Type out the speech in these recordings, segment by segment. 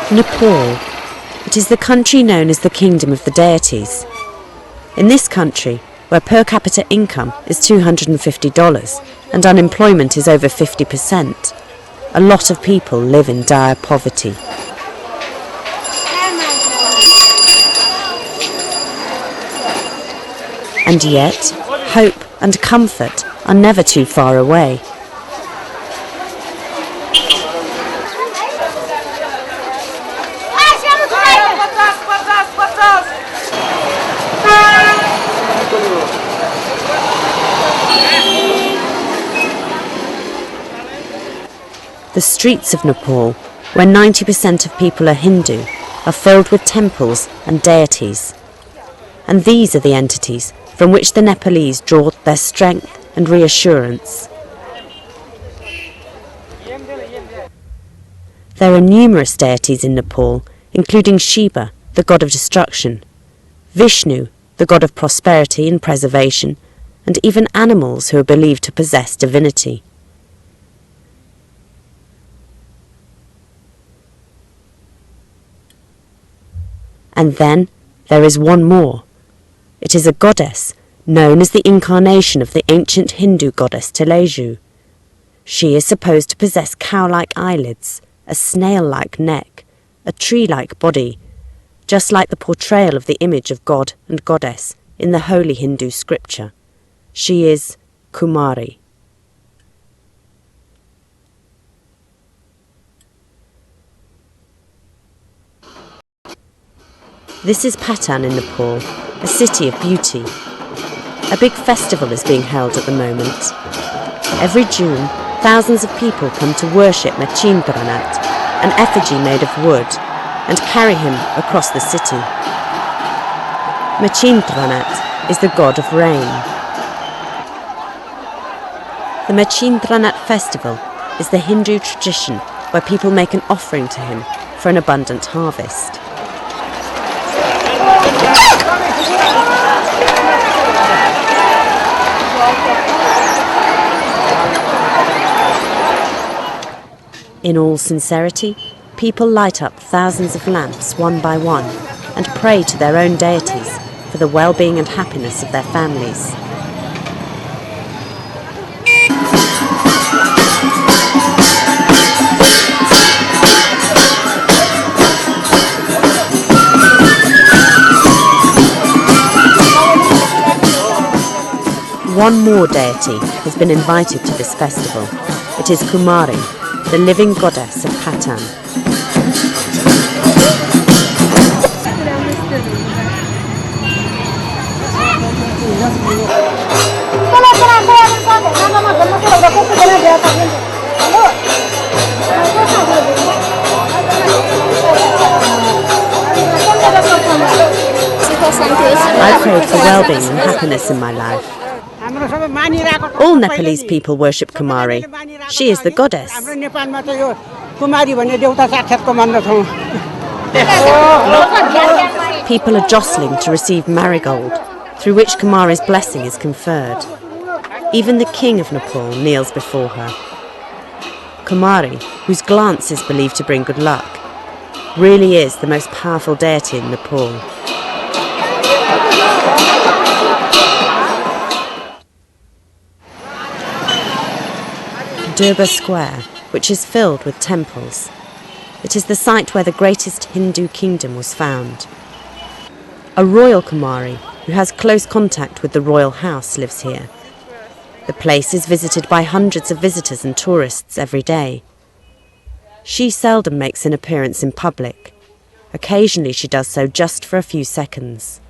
Nepal. It is the country known as the Kingdom of the Deities. In this country, where per capita income is $250 and unemployment is over 50%, a lot of people live in dire poverty. And yet, hope and comfort are never too far away. The streets of Nepal, where 90% of people are Hindu, are filled with temples and deities. And these are the entities from which the Nepalese draw their strength and reassurance. There are numerous deities in Nepal, including Shiva, the god of destruction, Vishnu, the god of prosperity and preservation, and even animals who are believed to possess divinity. And then there is one more. It is a goddess, known as the incarnation of the ancient Hindu goddess Teleju. She is supposed to possess cow-like eyelids, a snail-like neck, a tree-like body, just like the portrayal of the image of god and goddess in the holy Hindu scripture. She is Kumari. This is Patan in Nepal, a city of beauty. A big festival is being held at the moment. Every June, thousands of people come to worship Mechindranat, an effigy made of wood, and carry him across the city. Mechindranat is the god of rain. The Mechindranat festival is the Hindu tradition where people make an offering to him for an abundant harvest. In all sincerity, people light up thousands of lamps one by one and pray to their own deities for the well-being and happiness of their families. One more deity has been invited to this festival. It is Kumari, the living goddess of Patan. I prayed for well-being and happiness in my life. All Nepalese people worship Kumari. She is the goddess. People are jostling to receive marigold, through which Kumari's blessing is conferred. Even the king of Nepal kneels before her. Kumari, whose glance is believed to bring good luck, really is the most powerful deity in Nepal. Durbar Square, which is filled with temples. It is the site where the greatest Hindu kingdom was found. A royal Kumari, who has close contact with the royal house, lives here. The place is visited by hundreds of visitors and tourists every day. She seldom makes an appearance in public. Occasionally she does so just for a few seconds.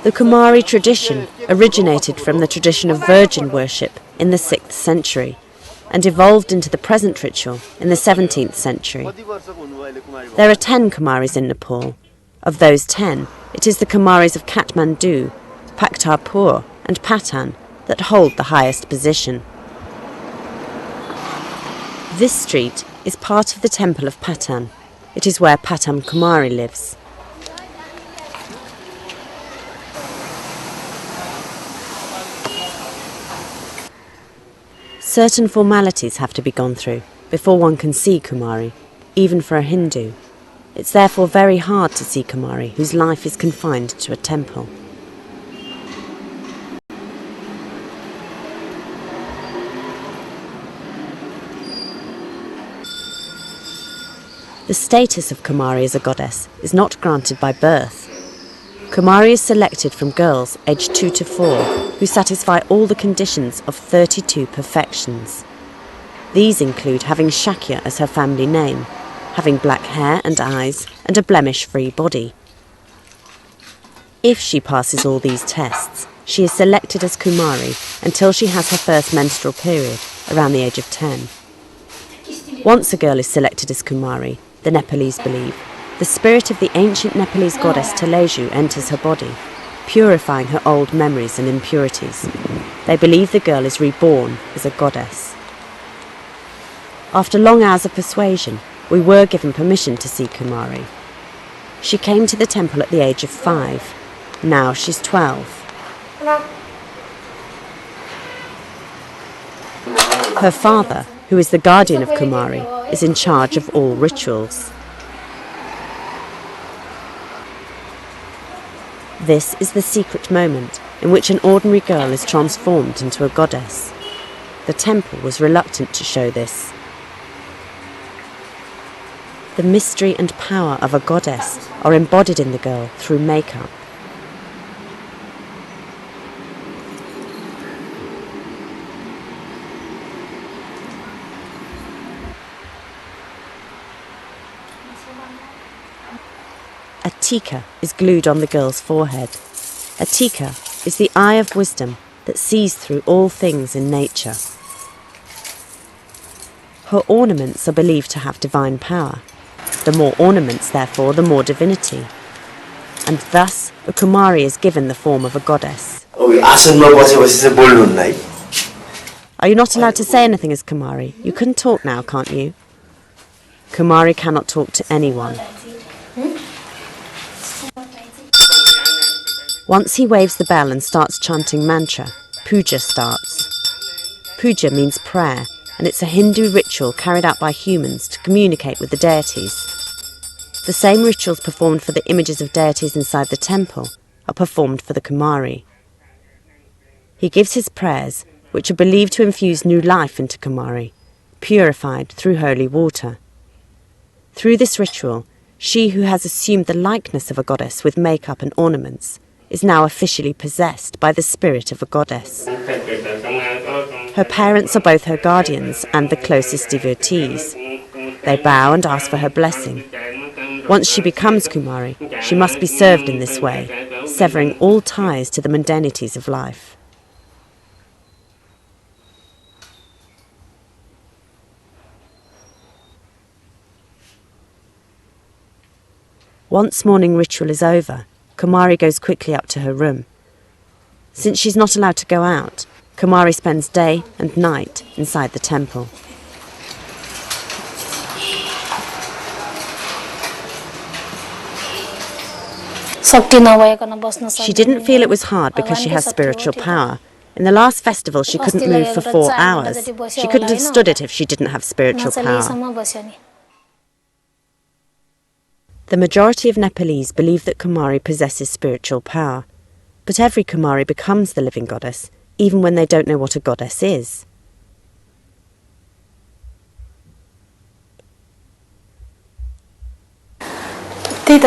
The Kumari tradition originated from the tradition of virgin worship in the 6th century and evolved into the present ritual in the 17th century. There are 10 Kumaris in Nepal. Of those 10, it is the Kumaris of Kathmandu, Pakhtarpur and Patan that hold the highest position. This street is part of the temple of Patan. It is where Patan Kumari lives. Certain formalities have to be gone through before one can see Kumari, even for a Hindu. It's therefore very hard to see Kumari whose life is confined to a temple. The status of Kumari as a goddess is not granted by birth. Kumari is selected from girls aged 2 to 4 who satisfy all the conditions of 32 perfections. These include having Shakya as her family name, having black hair and eyes, and a blemish-free body. If she passes all these tests, she is selected as Kumari until she has her first menstrual period, around the age of 10. Once a girl is selected as Kumari, the Nepalese believe, the spirit of the ancient Nepalese goddess Teleju enters her body, purifying her old memories and impurities. They believe the girl is reborn as a goddess. After long hours of persuasion, we were given permission to see Kumari. She came to the temple at the age of 5. Now she's 12. Her father, who is the guardian of Kumari, is in charge of all rituals. This is the secret moment in which an ordinary girl is transformed into a goddess. The temple was reluctant to show this. The mystery and power of a goddess are embodied in the girl through makeup. A tika is glued on the girl's forehead. A tika is the eye of wisdom that sees through all things in nature. Her ornaments are believed to have divine power. The more ornaments, therefore, the more divinity. And thus, a Kumari is given the form of a goddess. Are you not allowed to say anything as Kumari? You can talk now, can't you? Kumari cannot talk to anyone. Once he waves the bell and starts chanting mantra, puja starts. Puja means prayer, and it's a Hindu ritual carried out by humans to communicate with the deities. The same rituals performed for the images of deities inside the temple are performed for the Kumari. He gives his prayers, which are believed to infuse new life into Kumari, purified through holy water. Through this ritual, she who has assumed the likeness of a goddess with makeup and ornaments is now officially possessed by the spirit of a goddess. Her parents are both her guardians and the closest devotees. They bow and ask for her blessing. Once she becomes Kumari, she must be served in this way, severing all ties to the mundanities of life. Once morning ritual is over, Kumari goes quickly up to her room. Since she's not allowed to go out, Kumari spends day and night inside the temple. She didn't feel it was hard because she has spiritual power. In the last festival, she couldn't move for 4 hours. She couldn't have stood it if she didn't have spiritual power. The majority of Nepalese believe that Kumari possesses spiritual power, but every Kumari becomes the living goddess, even when they don't know what a goddess is. They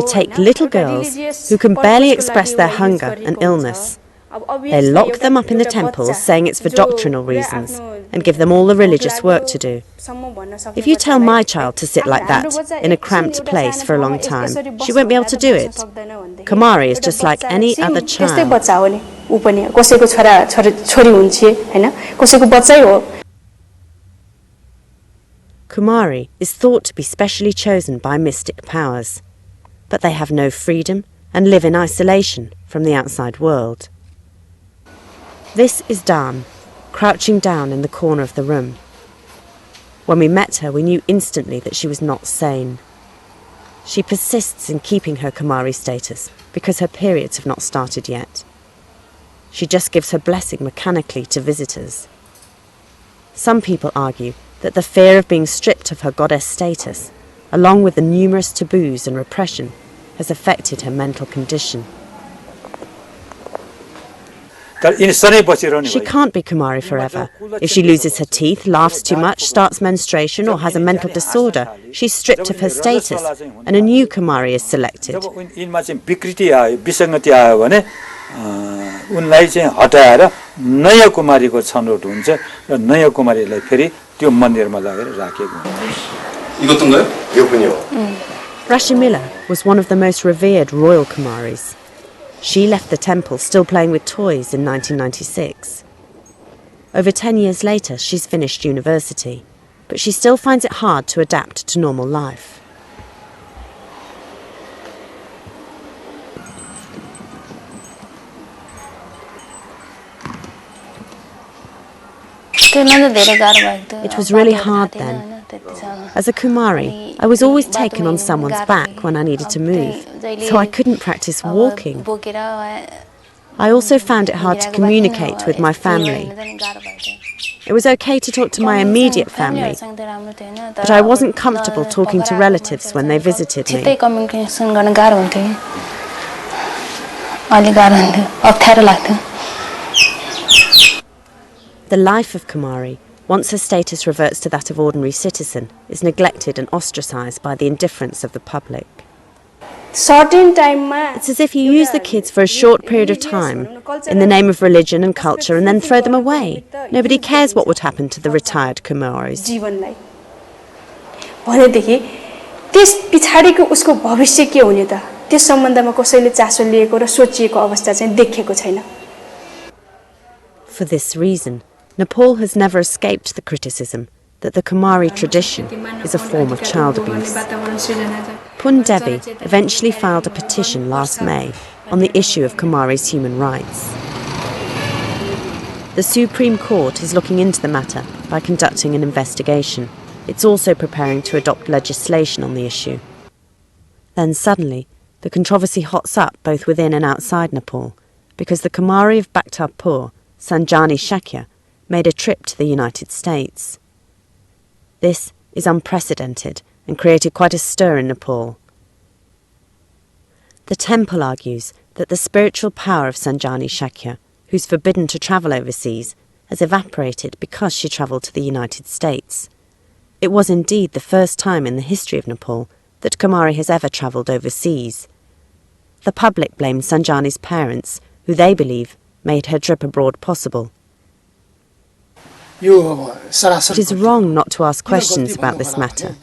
take little girls who can barely express their hunger and illness. They lock them up in the temples, saying it's for doctrinal reasons, and give them all the religious work to do. If you tell my child to sit like that, in a cramped place for a long time, she won't be able to do it. Kumari is just like any other child. Kumari is thought to be specially chosen by mystic powers, but they have no freedom and live in isolation from the outside world. This is Dan, crouching down in the corner of the room. When we met her, we knew instantly that she was not sane. She persists in keeping her Kumari status because her periods have not started yet. She just gives her blessing mechanically to visitors. Some people argue that the fear of being stripped of her goddess status, along with the numerous taboos and repression, has affected her mental condition. She can't be Kumari forever. If she loses her teeth, laughs too much, starts menstruation, or has a mental disorder, she's stripped of her status, and a new Kumari is selected. Rashimila was one of the most revered royal Kumaris. She left the temple still playing with toys in 1996. Over 10 years later, she's finished university, but she still finds it hard to adapt to normal life. It was really hard then. As a Kumari, I was always taken on someone's back when I needed to move, so I couldn't practice walking. I also found it hard to communicate with my family. It was okay to talk to my immediate family, but I wasn't comfortable talking to relatives when they visited me. The life of Kumari, once her status reverts to that of ordinary citizen, is neglected and ostracised by the indifference of the public. It's as if you use the kids for a short period of time in the name of religion and culture and then throw them away. Nobody cares what would happen to the retired Kumaris. For this reason, Nepal has never escaped the criticism that the Kumari tradition is a form of child abuse. Pun Devi eventually filed a petition last May on the issue of Kumari's human rights. The Supreme Court is looking into the matter by conducting an investigation. It's also preparing to adopt legislation on the issue. Then suddenly, the controversy hots up both within and outside Nepal, because the Kumari of Bhaktapur, Sanjani Shakya, made a trip to the United States. This is unprecedented and created quite a stir in Nepal. The temple argues that the spiritual power of Sanjani Shakya, who's forbidden to travel overseas, has evaporated because she travelled to the United States. It was indeed the first time in the history of Nepal that Kumari has ever travelled overseas. The public blamed Sanjani's parents, who they believe made her trip abroad possible. It is wrong not to ask questions about this matter.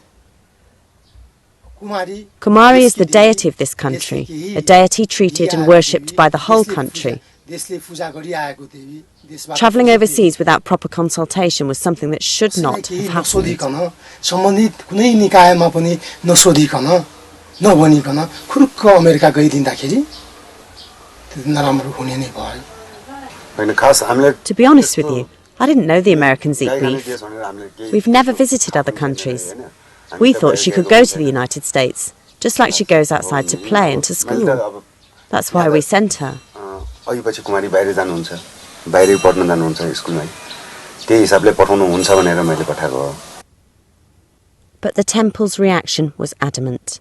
Kumari is the deity of this country, a deity treated and worshipped by the whole country. Travelling overseas without proper consultation was something that should not have happened. To be honest with you, I didn't know the Americans eat beef. We've never visited other countries. We thought she could go to the United States, just like she goes outside to play and to school. That's why we sent her. But the temple's reaction was adamant.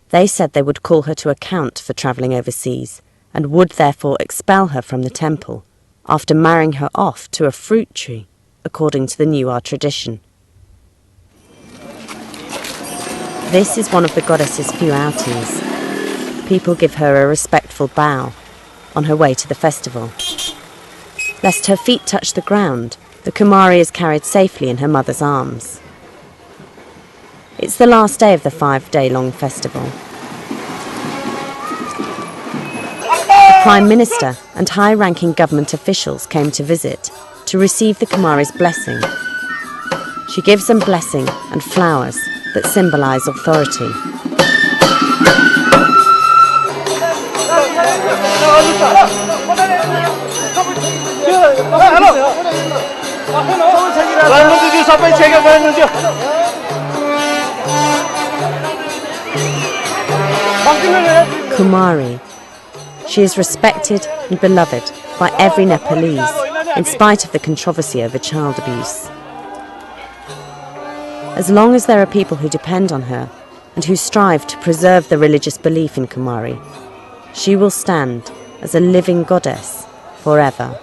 They said they would call her to account for travelling overseas and would therefore expel her from the temple after marrying her off to a fruit tree, according to the Newar tradition. This is one of the goddess's few outings. People give her a respectful bow on her way to the festival. Lest her feet touch the ground, the Kumari is carried safely in her mother's arms. It's the last day of the 5-day-long festival. The Prime Minister and high-ranking government officials came to visit to receive the Kumari's blessing. She gives them blessing and flowers that symbolise authority. Kumari. She is respected and beloved by every Nepalese, in spite of the controversy over child abuse. As long as there are people who depend on her and who strive to preserve the religious belief in Kumari, she will stand as a living goddess forever.